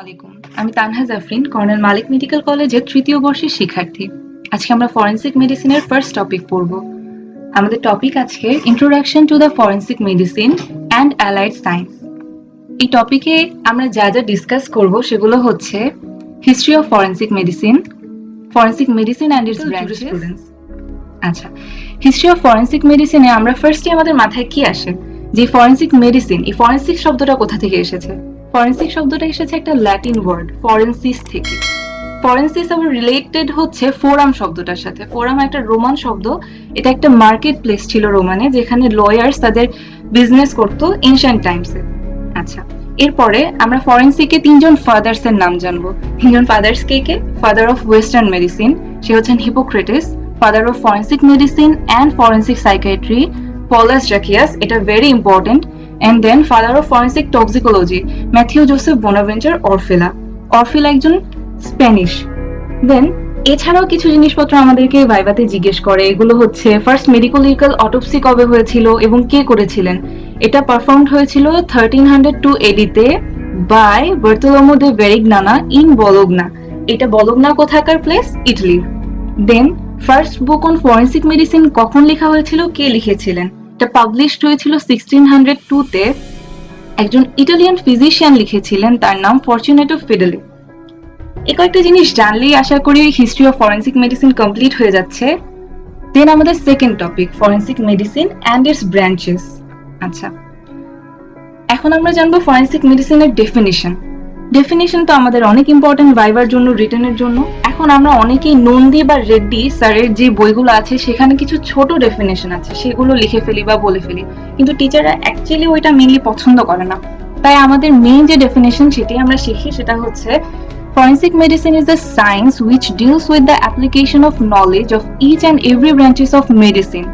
আলাইকুম। আমি তানহা জাফরিন, কর্নেল মালিক মেডিকেল কলেজের তৃতীয় বর্ষের শিক্ষার্থী। আজকে আমরা ফরেনসিক মেডিসিনের ফার্স্ট টপিক পড়ব। আমাদের টপিক আজকে introduction to the forensic medicine and allied science. এই টপিকে আমরা যা যা ডিসকাস করব সেগুলো হচ্ছে history of forensic medicine and it's jurisprudence. আচ্ছা, হিস্ট্রি অফ ফরেনসিক মেডিসিনে আমরা ফার্স্টে আমাদের মাথায় কি আসে যে ফরেনসিক মেডিসিন, এই ফরেনসিক শব্দটা কোথা থেকে এসেছে? ফরেনসিক শব্দটা এসেছে একটা ল্যাটিন ওয়ার্ড ফরেনসিস থেকে। ফরেনসিস আবার রিলেটেড হচ্ছে ফোরাম শব্দটার সাথে। ফোরাম একটা রোমান শব্দ, এটা একটা মার্কেট প্লেস ছিল রোমানে, যেখানে লয়ার্স তাদের বিজনেস করতো এনশিয়েন্ট টাইমসে। আচ্ছা, এরপরে আমরা ফরেনসিকে তিনজন ফাদার্স এর নাম জানবো। তিনজন ফাদার্স কে কে? ফাদার অফ ওয়েস্টার্ন মেডিসিন, সে হচ্ছেন Hippocrates. Father of forensic medicine and forensic psychiatry, Paulus Zacchias, এটা very important. and then father of forensic toxicology, Mathieu Joseph Bonaventure Orfila. Orfila একজন স্প্যানিশ। দেন এছাড়াও কিছু জিনিসপত্র আমাদেরকে ভাইভাতে জিজ্ঞেস করে, এগুলো হচ্ছে ফার্স্ট মেডিকোলিক্যাল অটোপসি কবে হয়েছিল এবং কে করেছিলেন। এটা পারফর্মড হয়েছিল 1302 এডিতে বাই বার্তোলোমো দে ভেরিগনানা ইন বলোগনা। এটা বলোগনা কোথাকার place? Italy. Then first book on forensic medicine কখন লেখা হয়েছিল, কে লিখেছিলেন? এটা পাবলিশড হয়েছিল 1602 তে। একজন ইটালিয়ান ফিজিশিয়ান লিখেছিলেন, তার নাম ফরচুনেটো ফিডেলি। এই কয়েকটা জিনিস জানলেই আশা করি history of forensic medicine complete হয়ে যাচ্ছে। দেন আমাদের second topic forensic medicine and it's branches. আচ্ছা, এখন আমরা জানবো ফরেনসিক মেডিসিনের ডেফিনিশন। ডেফিনিশন তো আমাদের অনেক ইম্পর্টেন্ট ভাইবার জন্য, রিটেনের জন্য। এখন আমরা অনেকেই নন্দী বা রেড্ডি স্যারের যে বইগুলো আছে সেখানে কিছু ছোট ডেফিনেশন আছে, সেগুলো লিখে ফেলি বা বলে ফেলি, কিন্তু টিচাররা অ্যাকচুয়ালি ওইটা মেইনলি পছন্দ করে না। তাই আমাদের মেইন যে ডেফিনেশন সেটি আমরা শিখি, সেটা হচ্ছে forensic medicine is a science which deals with the application of knowledge of each and every branches of medicine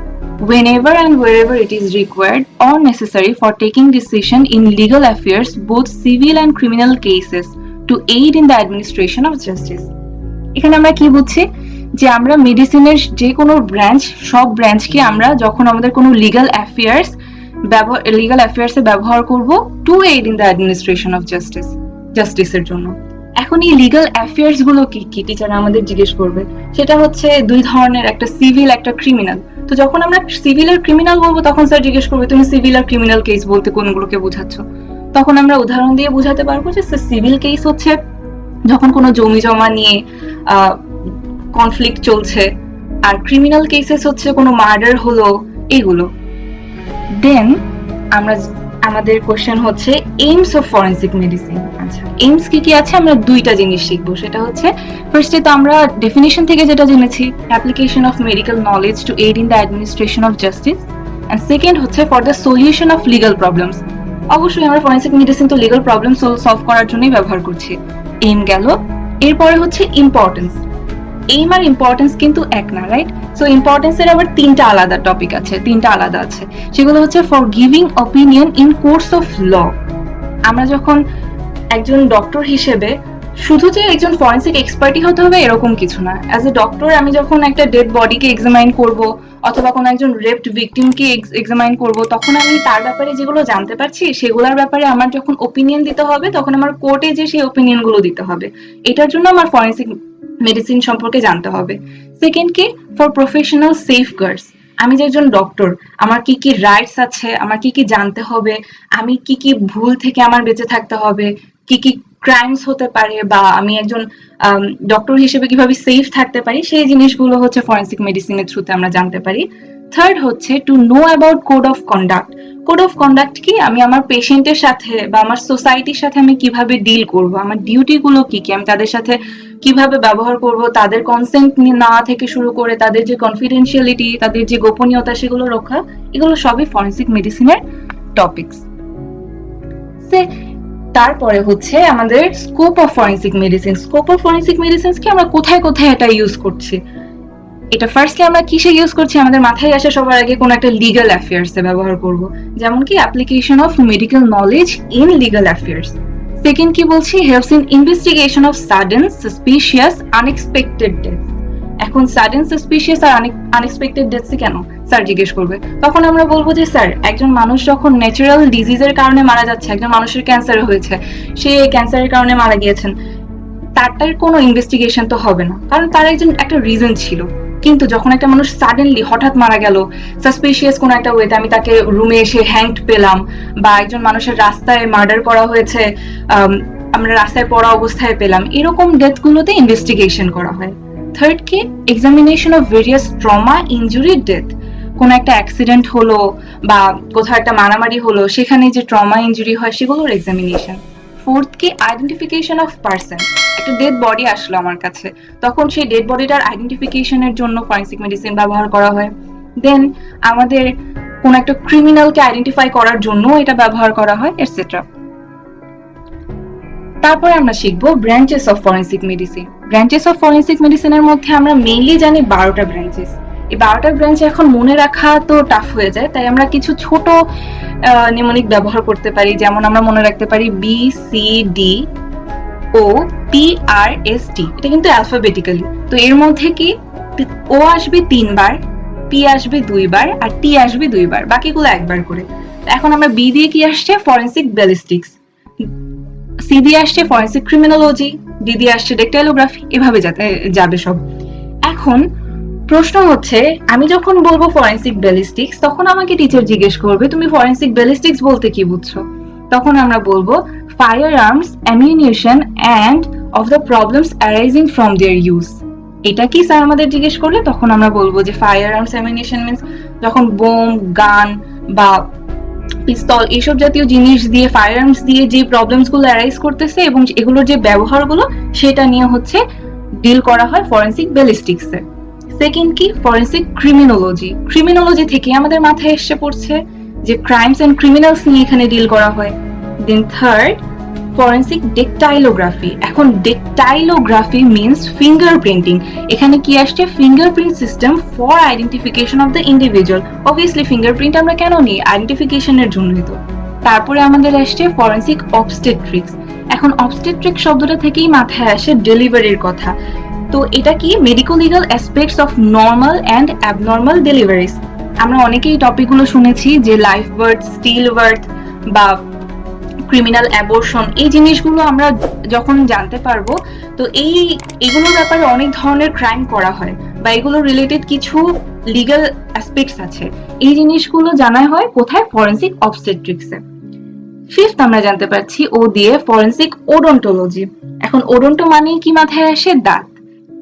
whenever and wherever it is required or necessary for taking decision in legal affairs, both civil and criminal cases, to aid in the administration of justice. এখানে আমরা কি বুঝছি যে আমরা মেডিসিনের যে কোনো branch, সব ব্রাঞ্চকে আমরা যখন আমাদের কোনো লিগ্যাল অ্যাফেয়ার্সে ব্যবহার করব to aid in the administration of জাস্টিসের জন্য। এখন এই লিগ্যাল অ্যাফেয়ার্স গুলো কি কি টিচার আমাদের জিজ্ঞেস করবে, সেটা হচ্ছে দুই ধরনের, একটা সিভিল, একটা ক্রিমিনাল। তো যখন আমরা সিভিল আর ক্রিমিনাল বলবো তখন স্যার জিজ্ঞেস করবে তুমি সিভিল আর ক্রিমিনাল কেস বলতে কোনগুলোকে বোঝাচ্ছ। তখন আমরা উদাহরণ দিয়ে বোঝাতে পারবো যে সিভিল কেস হচ্ছে যখন কোনো জমি জমা নিয়ে কনফ্লিক্ট চলছে, আর ক্রিমিনাল কেসেস হচ্ছে কোনো মার্ডার হলো, এগুলো। দেন আমাদের কোশ্চেন হচ্ছে এইমস অফ ফরেনসিক মেডিসিন। আচ্ছা, এইমস কি কি আছে? আমরা দুইটা জিনিস শিখবো। সেটা হচ্ছে ফার্স্টে তো আমরা ডেফিনিশন থেকে যেটা জেনেছি, application of medical knowledge to aid in the administration of justice, and second হচ্ছে for the solution of legal problems. অবশ্যই আমরা ফরেনসিক মেডিসিন তো লিগ্যাল প্রবলেম সলভ করার জন্যই ব্যবহার করছি। এইম গেল। এরপরে হচ্ছে ইম্পর্টেন্স। এইম আর ইম্পর্টেন্স কিন্তু এক না, রাইট? সো ইম্পর্টেন্সের আবার তিনটা আলাদা টপিক আছে, তিনটা আলাদা আছে। সেগুলো হচ্ছে for giving opinion in course of law. আমরা যখন একজন ডক্টর হিসেবে শুধু যে একজন ফরেনসিক এক্সপার্টই হতে হবে এরকম কিছু না। অ্যাজ এ ডক্টর আমি যখন একটা ডেড বডিকে এক্সামাইন করব অথবা কোনো একজন রেপড ভিকটিমকে এক্সামাইন করব, তখন আমি তার ব্যাপারে যেগুলো জানতে পারছি সেগুলোর ব্যাপারে আমার যখন ওপিনিয়ন দিতে হবে তখন আমার কোর্টে যে সেই ওপিনিয়ন গুলো দিতে হবে। এটার জন্য আমার ফরেনসিক মেডিসিন সম্পর্কে জানতে হবে। সেকেন্ড কি? For professional সেফগার্ডস। আমি যে একজন ডক্টর, আমার কি কি রাইটস আছে, আমার কি কি জানতে হবে, আমি কি কি ভুল থেকে আমার বেঁচে থাকতে হবে, কি কি ক্রাইমস হতে পারে, বা আমি একজন ডক্টর হিসেবে কিভাবে সেফ থাকতে পারি, সেই জিনিসগুলো হচ্ছে ফরেনসিক মেডিসিনের থ্রুতে আমরা জানতে পারি। থার্ড হচ্ছে to know about code of conduct. Code of conduct কি? আমি আমার পেশেন্টের সাথে বা আমার সোসাইটির সাথে আমি কিভাবে ডিল করব, আমার ডিউটি গুলো কি কি, আমি তাদের সাথে কিভাবে ব্যবহার করব, তাদের কনসেন্ট না থেকে শুরু করে তাদের যে কনফিডেন্সিয়ালিটি, তাদের যে গোপনীয়তা, সেগুলো রক্ষা, এগুলো সবই ফরেনসিক মেডিসিনের টপিকস। তারপরে হচ্ছে আমাদের scope of forensic medicine. Scope of forensic medicine কি, আমরা কোথায় কোথায় এটা ইউজ করছি। এটা ফার্স্টলি আমরা কিসে ইউজ করছি? আমাদের মাথায় আসে সবার আগে কোন একটা লিগ্যাল অ্যাফেয়ার্সে ব্যবহার করব, যেমন কি application of medical knowledge in legal affairs. Second কি বলছি? Helps in investigation of sudden, suspicious, unexpected death. এখন সাডেন, সাসপিশিয়াস আর আনএক্সপেক্টেড ডেথস কেন? স্যার জিজ্ঞেস করবে, তখন আমরা বলবো যে স্যার একজন মানুষ যখন ন্যাচারাল ডিজিজের কারণে মারা যাচ্ছে, একজন মানুষের ক্যান্সার হয়েছে, সে ক্যান্সারের কারণে মারা গিয়েছেন, তারটার কোনো ইনভেস্টিগেশন তো হবে না, কারণ তার একটা রিজন ছিল। কিন্তু যখন একটা মানুষ সাডেনলি হঠাৎ মারা গেল, সাসপিশিয়াস কোনো একটা ওয়েতে, আমি তাকে রুমে এসে হ্যাংড পেলাম, বা একজন মানুষের রাস্তায় মার্ডার করা হয়েছে, আমরা রাস্তায় পড়া অবস্থায় পেলাম, এরকম ডেথ গুলোতে ইনভেস্টিগেশন করা হয়। থার্ড কি, examination of various trauma, injury, death. কোনো একটা অ্যাক্সিডেন্ট হলো বা কোথাও একটা মারামারি হলো, সেখানে যে ট্রমা ইনজুরি হয় সেগুলোর এক্সামিনেশন। ফোর্থ কি, আইডেন্টিফিকেশন অফ পারসন। একটা ডেড বডি আসলো আমার কাছে, তখন সেই ডেড বডিটার আইডেন্টিফিকেশনের জন্য ফরেনসিক মেডিসিন ব্যবহার করা হয়। দেন আমাদের কোন একটা ক্রিমিনালকে আইডেন্টিফাই করার জন্য এটা ব্যবহার করা হয়, এটসেট্রা। তারপরে আমরা শিখবো branches of forensic medicine. Branches of forensic মেডিসিনের মধ্যে আমরা মেইনলি জানি 12টা ব্রাঞ্চেস। এই 12টা ব্রাঞ্চ এখন মনে রাখা তো টাফ হয়ে যায়, তাই আমরা কিছু ছোট নিমোনিক ব্যবহার করতে পারি। যেমন আমরা মনে রাখতে পারি BCD ও PRST, এটা কিন্তু অ্যালফাবেটিক্যালি। তো এর মধ্যে কি ও আসবে 3 বার, P আসবে 2 বার, আর T আসবে 2 বার, বাকিগুলো একবার করে। এখন আমরা B দিয়ে কি আসছে, ফরেনসিক ব্যালিস্টিক্স, C দিয়ে আসছে ফরেনসিক ক্রিমিনোলজি, D দিয়ে আসছে ডেকটাইলোগ্রাফি, এভাবে যাবে সব। এখন প্রশ্ন হচ্ছে, আমি যখন বলবো ফরেনসিক ব্যালিস্টিক্স, তখন আমাকে টিচার জিজ্ঞেস করবে তুমি ফরেনসিক ব্যালিস্টিক্স বলতে কি বুঝছো? তখন আমরা বলবো fire arms, ammunition and of the problems arising from their use. এটা কি স্যার আমাদের জিজ্ঞেস করলে তখন আমরা বলবো যে ফায়ার আর্মস, অ্যামিউনিশন মিন্স যখন বোম, গান বা পিস্তল এইসব জাতীয় জিনিস দিয়ে, ফায়ার আর্মস দিয়ে যে প্রবলেমস গুলো অ্যারাইজ করতেছে এবং এগুলোর যে ব্যবহারগুলো, সেটা নিয়ে হচ্ছে ডিল করা হয় ফরেনসিক ব্যালিস্টিক্সে। সেকেন্ড কি, ফরেনসিক ক্রিমিনোলজি। ক্রিমিনোলজি থেকে আমাদের মাথায় এসে পড়ছে যে ক্রাইমস এন্ড ক্রিমিনালস নিয়ে এখানে ডিল করা হয়। দেন থার্ড, ফরেনসিক ডেকটাইলোগ্রাফি। এখন ডেকটাইলোগ্রাফি মিন্স ফিঙ্গারপ্রিন্টিং। এখানে কি আসছে, fingerprint system for identification of the individual. Obviously fingerprint আমরা কেন নিই, আইডেন্টিফিকেশনের জন্যই তো। তারপরে আমাদের আসছে ফরেনসিক অবস্টেট্রিক্স। এখন অবস্টেট্রিক শব্দটা থেকেই মাথায় আসে ডেলিভারির কথা। তো এটা কি, medico legal aspects of normal and abnormal deliveries. আমরা অনেকেই টপিকগুলো শুনেছি যে লাইফ বার্থ, স্টিল বার্থ বা ক্রিমিনাল অ্যাবর্শন, এই জিনিসগুলো আমরা যখন জানতে পারবো, তো এইগুলোর ব্যাপারে অনেক ধরনের ক্রাইম করা হয় বা এগুলো রিলেটেড কিছু লিগ্যাল অ্যাসপেক্টস আছে। এই জিনিসগুলো জানা হয় কোথায়, ফরেনসিক অবস্টেট্রিক্সে। ফিফথ আমরা জানতে পারছি ও দিয়ে ফরেনসিক ওডোন্টোলজি। এখন ওডোন্টো মানে কি মাথায় আসে, দাঁত,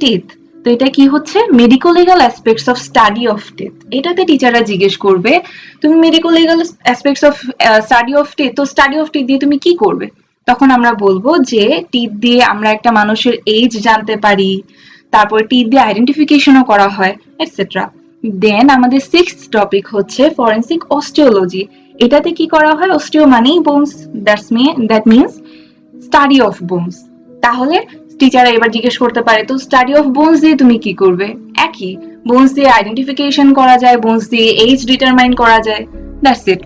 টিথ। তো এটা কি হচ্ছে, medico legal aspects of study of teeth. এটাতে টিচাররা জিজ্ঞেস করবে তুমি medico legal aspects of study of teeth, তো স্টাডি অফ টিথ দিয়ে তুমি কি করবে? তখন আমরা বলবো যে টিথ দিয়ে আমরা একটা মানুষের এজ জানতে পারি, তারপর টিথ দিয়ে আইডেন্টিফিকেশনও করা হয়, এটসেট্রা। দেন আমাদের সিক্সথ টপিক হচ্ছে ফরেনসিক অস্টিওলজি। এটাতে কি করা হয়, অস্টিও মানেই bones, that means study of bones. তাহলে টিচাররা এবার জিজ্ঞেস করতে পারে তো স্টাডি অফ বোনস দিয়ে তুমি কি করবে? একই, বোনস দিয়ে আইডেন্টিফিকেশন করা যায়, বোনস দিয়ে এজ ডিটারমাইন করা যায়, that's it.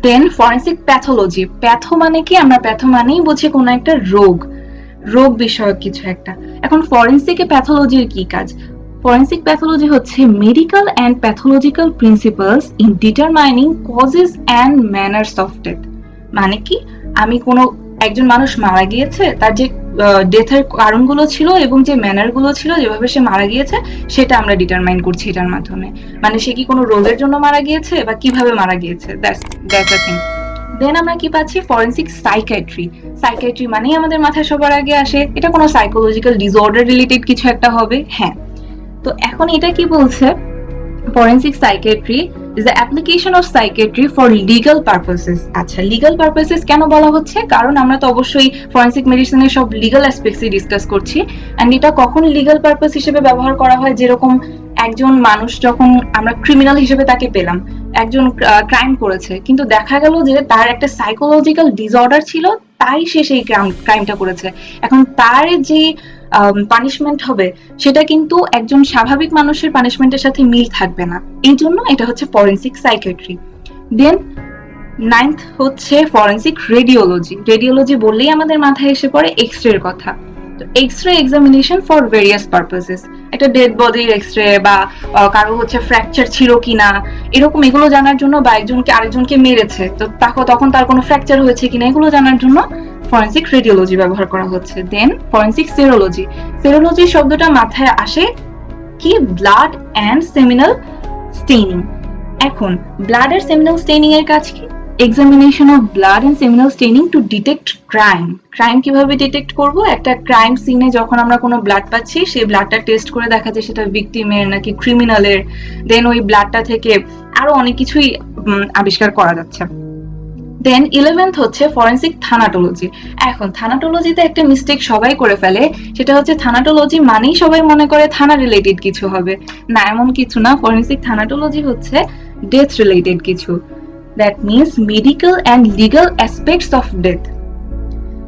Then forensic pathology. Patho মানে কি, আমরা প্যাথো মানেই বুঝি কোনো একটা রোগ বিষয়ক কিছু একটা। এখন ফরেনসিকে প্যাথোলজির কি কাজ? ফরেনসিক প্যাথোলজি হচ্ছে medical and pathological principles in determining causes and manners of death. মানে কি, আমি কোনো একজন মানুষ মারা গিয়েছে, তার যে ডেথের কারণগুলো ছিল এবং যে ম্যানার গুলো ছিল, যেভাবে সে মারা গিয়েছে, সেটা আমরা ডিটারমাইন করছি এটার মাধ্যমে। মানে সে কি কোনো রোগের জন্য মারা গিয়েছে বা কিভাবে মারা গিয়েছে, দ্যাটস দ্য থিং। দেন আমরা কি পাচ্ছি, ফরেনসিক সাইকিয়াট্রি। সাইকিয়াট্রি মানেই আমাদের মাথায় সবার আগে আসে এটা কোনো সাইকোলজিক্যাল ডিসঅর্ডার রিলেটেড কিছু একটা হবে, হ্যাঁ। তো এখন এটা কি বলছে, forensic psychiatry is the application of psychiatry for legal purposes। আচ্ছা, লিগ্যাল পারপাসেস কেন বলা হচ্ছে? কারণ আমরা তো অবশ্যই ফরেনসিক মেডিসিনের সব লিগ্যাল অ্যাসপেক্টসই ডিসকাস করছি, এন্ড এটা কখন লিগ্যাল পারপাস হিসেবে ব্যবহার করা হয়, যেরকম একজন মানুষ যখন আমরা ক্রিমিনাল হিসেবে তাকে পেলাম, একজন ক্রাইম করেছে, কিন্তু দেখা গেল যে তার একটা সাইকোলজিক্যাল ডিসঅর্ডার ছিল, তাই সে সেই ক্রাইমটা করেছে। এখন তার যে পানিশমেন্ট হবে, সেটা কিন্তু একজন স্বাভাবিক মানুষের পানিশমেন্টের সাথে মিল থাকবে না, এই জন্য এটা হচ্ছে ফরেনসিক সাইকিয়াট্রি। দেন নাইন্থ হচ্ছে ফরেনসিক রেডিওলজি। রেডিওলজি বললেই আমাদের মাথায় এসে পড়ে এক্স রের কথা। X ray examination for various purposes, একটা ডেড বডির এক্স-রে বা কারো হচ্ছে ফ্র্যাকচার ছিল কিনা এরকম এগুলো জানার জন্য, বা একজনকে আরেকজনকে মেরেছে তো তখন তার কোনো ফ্র্যাকচার হয়েছে কিনা এগুলো জানার জন্য ফরেনসিক রেডিওলজি ব্যবহার করা হচ্ছে। দেন ফরেনসিক সেরোলজি, সেরোলজি শব্দটা মাথায় আসে কি ব্লাড অ্যান্ড সেমিনাল স্টেইনিং। এখন ব্লাড আর সেমিনাল স্টেইনিং এর কাজ কি? Examination of blood and seminal staining to detect crime. Crime কিভাবে ডিটেক্ট করব? একটা ক্রাইম সিনে যখন আমরা কোনো ব্লাড পাচ্ছি সেই ব্লাডটা টেস্ট করে দেখা যায় সেটা ভিকটিমের নাকি ক্রিমিনালের, দেন ওই ব্লাডটা থেকে আরো অনেক কিছুই আবিষ্কার করা যাচ্ছে। দেন 11th হচ্ছে ফরেনসিক থানাটোলজি। এখন থানাটোলজিতে একটা মিস্টেক সবাই করে ফেলে, সেটা হচ্ছে থানাটোলজি মানেই সবাই মনে করে থানা রিলেটেড কিছু হবে, না এমন কিছু না। ফরেনসিক থানাটোলজি হচ্ছে ডেথ রিলেটেড কিছু, that means medical and legal aspects of death.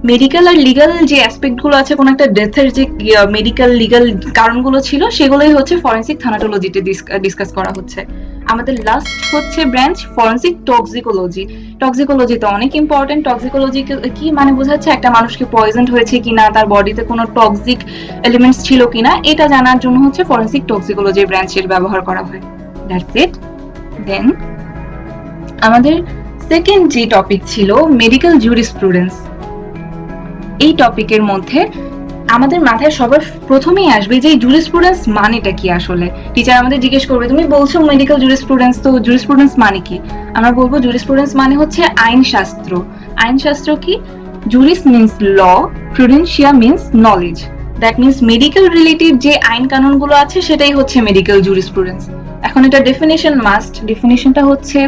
Medical আর লিগাল যে অ্যাসপেক্ট গুলো আছে কোন একটা ডেথের, যে মেডিকেল লিগাল কারণগুলো ছিল সেগুলোই হচ্ছে ফরেনসিক থানাটোলজিতে ডিসকাস করা হচ্ছে। আমাদের লাস্ট হচ্ছে ব্রাঞ্চ ফরেনসিক টক্সিকোলজি। টক্সিকোলজি তো অনেক ইম্পর্টেন্ট। টক্সিকোলজি কি মানে বোঝাচ্ছে একটা মানুষকে পয়জন্ড হয়েছে কিনা, তার বডিতে কোনো টক্সিক এলিমেন্টস ছিল কিনা এটা জানার জন্য হচ্ছে ফরেনসিক টক্সিকোলজি ব্রাঞ্চের ব্যবহার করা হয়। That's it. দেন আমাদের সেকেন্ড যে টপিক ছিল মেডিকেল জুরিসপ্রুডেন্স। এই টপিকের মধ্যে আমাদের মাথায় সবার প্রথমেই আসবে যে জুরিসপ্রুডেন্স মানেটা কি। আসলে টিচার আমাদের জিজ্ঞেস করবে তুমি বলছো মেডিকেল জুরিসপ্রুডেন্স, তো জুরিসপ্রুডেন্স মানে কি? আমরা বলবো জুরিসপ্রুডেন্স মানে হচ্ছে আইনশাস্ত্র। আইনশাস্ত্র কি? Juris means law, prudentia means knowledge. That means medical related যে আইন কানুনগুলো আছে সেটাই হচ্ছে মেডিকেল জুরিসপ্রুডেন্স। এখন এটা ডেফিনেশন মাস্ট। ডেফিনেশনটা হচ্ছে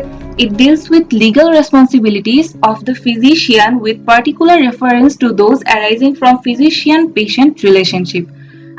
it deals with legal responsibilities of the physician with particular reference to those arising from physician-patient relationship.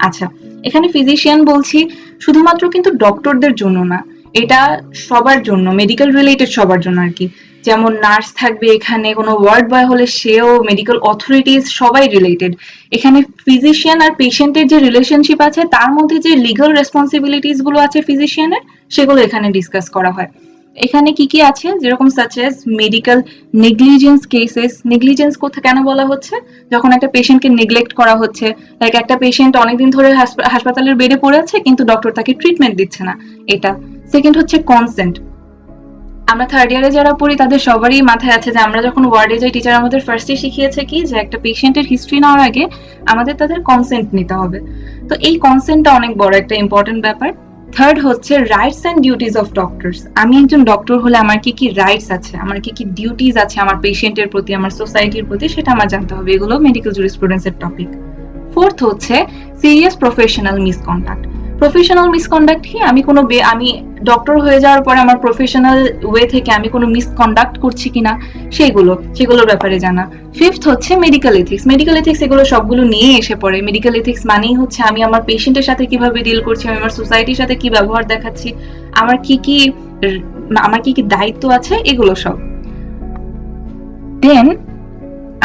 আচ্ছা, এখানে ফিজিশিয়ান বলছি শুধুমাত্র কিন্তু ডক্টরদের জন্য না, এটা সবার জন্য, মেডিকেল রিলেটেড সবার জন্য আর কি। যেমন নার্স থাকবে এখানে, কোনো ওয়ার্ড বয় হলে সেও, মেডিকেল অথরিটিজ সবাই রিলেটেড। এখানে ফিজিশিয়ান আর পেশেন্টের যে রিলেশনশিপ আছে তার মধ্যে যে লিগাল রেসপন্সিবিলিটিস গুলো আছে ফিজিশিয়ানের সেগুলো এখানে ডিসকাস করা হয়। এখানে কি কি আছে, যেরকম such as medical negligence cases. Negligence কেন বলা হচ্ছে? যখন একটা পেশেন্টকে নেগলেক্ট করা হচ্ছে, লাইক একটা পেশেন্ট অনেকদিন ধরে হাসপাতালের বেডে পড়ে আছে কিন্তু ডক্টর তাকে ট্রিটমেন্ট দিচ্ছে না, এটা। সেকেন্ড হচ্ছে কনসেন্ট। আমরা থার্ড ইয়ারে যারা পড়ি তাদের সবারই মাথায় আছে যে আমরা যখন ওয়ার্ডে যাই টিচার আমাদের ফার্স্টে শিখিয়েছে কি যে একটা পেশেন্টের হিস্ট্রি নেওয়ার আগে আমাদের তাদের কনসেন্ট নিতে হবে। তো এই কনসেন্টটা অনেক বড় একটা ইম্পর্টেন্ট ব্যাপার। থার্ড হচ্ছে rights and duties of doctors. আমি একজন ডক্টর হলে আমার কি কি রাইটস আছে, আমার কি কি ডিউটিস আছে আমার পেশেন্টের প্রতি, আমার সোসাইটির প্রতি, সেটা আমার জানতে হবে। এগুলো মেডিকেল জুরিসপ্রুডেন্সের টপিক। ফোর্থ হচ্ছে serious professional misconduct. Professional misconduct কি? আমি ডক্টর হয়ে যাওয়ার পরে আমার প্রফেশনাল ওয়ে থেকে আমি কোনো মিসকন্ডাক্ট করছি কিনা সেগুলোর ব্যাপারে জানা। ফিফথ হচ্ছে মেডিকেল এথিক্স। মেডিকেল এথিক্স এগুলো সবগুলো নিয়ে এসে পড়ে। মেডিকেল এথিক্স মানেই হচ্ছে আমি আমার পেশেন্টের সাথে কিভাবে ডিল করছি, আমি আমার সোসাইটির সাথে কি ব্যবহার দেখাচ্ছি, আমার কি কি দায়িত্ব আছে, এগুলো সব। দেন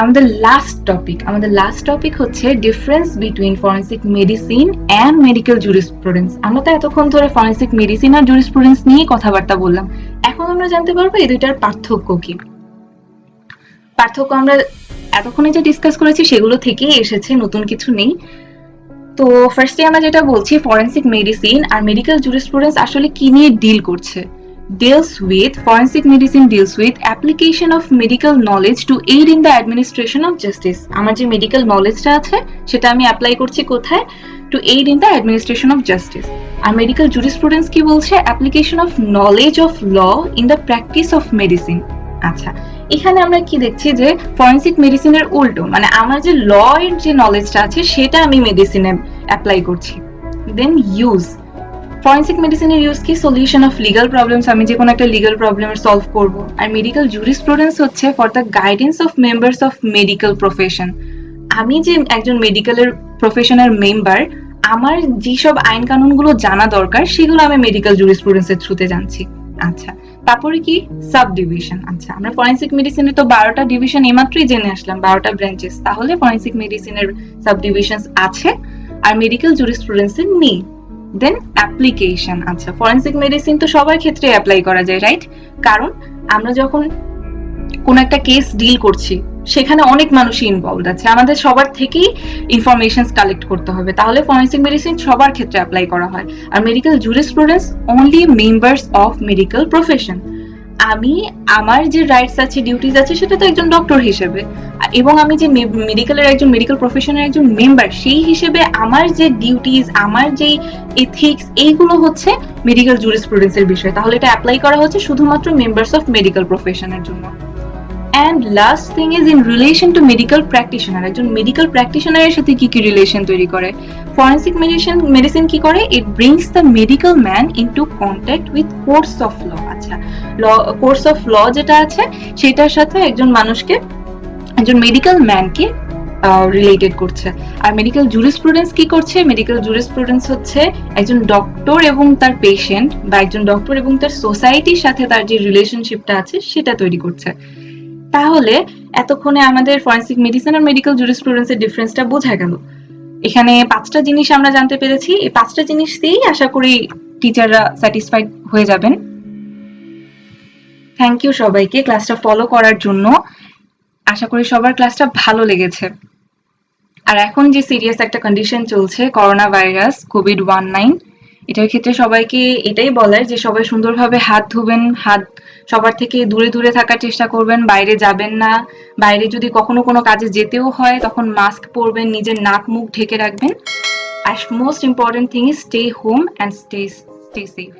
আমাদের লাস্ট টপিক হচ্ছে difference between forensic medicine and medical jurisprudence. আমরা তো এতক্ষণ ধরে ফরেনসিক মেডিসিন আর জুরিসপ্রুডেন্স নিয়ে কথাবার্তা বললাম, এখন আমরা জানতে পারবো এই দুইটার পার্থক্য কি। পার্থক্য আমরা এতক্ষণে যে ডিসকাস করেছি সেগুলো থেকেই এসেছে, নতুন কিছু নেই। তো ফার্স্টে আমরা যেটা বলছি ফরেনসিক মেডিসিন আর মেডিকেল জুরিসপ্রুডেন্স আসলে কি নিয়ে ডিল করছে। Forensic medicine deals with application of medical knowledge to aid in the administration of justice. আমার যে মেডিকেল নলেজটা আছে সেটা আমি অ্যাপ্লাই করছি কোথায়? To aid in the administration of justice. আর মেডিকেল জুরিসপ্রুডেন্স কি বলছে? Application of knowledge of law in the practice of medicine. আচ্ছা, এখানে আমরা কি দেখছি যে ফরেনসিক মেডিসিনের উল্টো, মানে আমার যে ল এর যে নলেজটা আছে সেটা আমি মেডিসিনে অ্যাপ্লাই করছি। দেন ইউজ, ফরেনসিক মেডিসিনের ইউজ কি? সলিউশন অফ লিগাল প্রবলেমস, আমি যে কোনো একটা লিগাল প্রবলেমের সলভ করব। আর মেডিকেল জুরিসপ্রুডেন্স হচ্ছে for the guidance of members of medical profession. আমি যে একজন মেডিকেলের প্রফেশনের মেম্বার, আমার যেসব আইন কানুনগুলো জানা দরকার সেগুলো আমি মেডিকেল জুরিসপ্রুডেন্সের থ্রুতে জানছি। আচ্ছা, তারপরে কি? Sub division. আচ্ছা, আমরা ফরেনসিক মেডিসিনে তো 12টা ডিভিশন এইমাত্রই জেনে আসলাম, 12টা ব্রাঞ্চেস। তাহলে ফরেনসিক মেডিসিনের সাব ডিভিশনস আছে আর মেডিকেল জুরিসপ্রুডেন্সের নেই। Then application. আচ্ছা, ফরেনসিক মেডিসিন তো সবার ক্ষেত্রে অ্যাপ্লাই করা যায়, রাইট? কারণ আমরা যখন কোন একটা কেস ডিল করছি সেখানে অনেক মানুষই ইনভলভড আছে, আমাদের সবার থেকেই ইনফরমেশন কালেক্ট করতে হবে, তাহলে ফরেন্সিক মেডিসিন সবার ক্ষেত্রে অ্যাপ্লাই করা হয়। আর medical jurisprudence only members of medical profession. আমি আমার যে রাইটস আছে, ডিউটিস আছে, সেটা তো একজন ডক্টর হিসেবে, এবং আমি যে মেডিকেলের একজন মেডিকেল প্রফেশনের একজন মেম্বার সেই হিসেবে আমার যে ডিউটিস, আমার যে এথিক্স, এইগুলো হচ্ছে মেডিকেল জুরিসপ্রুডেন্সের বিষয়। তাহলে এটা অ্যাপ্লাই করা হচ্ছে শুধুমাত্র মেম্বার্স অফ মেডিকেল প্রফেশনের জন্য। And last thing is in relation to medical practitioner. একজন মেডিকেল প্র্যাকটিশনারের সাথে কি কি রিলেশন তৈরি করে? ফরেন্সিক মেডিসিন কি করে? It brings the medical man into contact with course of law. আচ্ছা, কোর্স অফ ল যেটা আছে সেটার সাথে একজন মানুষকে, একজন মেডিকেল ম্যানকে রিলেটেড করছে। আর মেডিকেল জুরিসপ্রুডেন্স কি করছে? মেডিকেল জুরিসপ্রুডেন্স হচ্ছে একজন ডক্টর এবং তার পেশেন্ট, বা একজন ডক্টর এবং তার সোসাইটির সাথে তার যে রিলেশনশিপটা আছে সেটা তৈরি করছে। তাহলে এতক্ষণে আমাদের ফরেন্সিক মেডিসিন আর মেডিকেল জুরিসপ্রুডেন্সের ডিফারেন্সটা বোঝা গেল। এখানে 5টা জিনিস আমরা জানতে পেরেছি। এই 5টা জিনিস দিয়েই আশা করি টিচাররা স্যাটিসফাইড হয়ে যাবেন। থ্যাংক ইউ সবাইকে ক্লাসটা ফলো করার জন্য। আশা করি সবার ক্লাসটা ভালো লেগেছে। আর এখন যে সিরিয়াস একটা কন্ডিশন চলছে, করোনা ভাইরাস কোভিড-19, এটার ক্ষেত্রে সবাইকে এটাই বলার যে সবাই সুন্দরভাবে হাত ধুবেন, হাত সবার থেকে দূরে দূরে থাকার চেষ্টা করবেন, বাইরে যাবেন না, বাইরে যদি কখনো কোনো কাজে যেতেও হয় তখন মাস্ক পরবেন, নিজের নাক মুখ ঢেকে রাখবেন। আর most important thing is stay home and stay safe.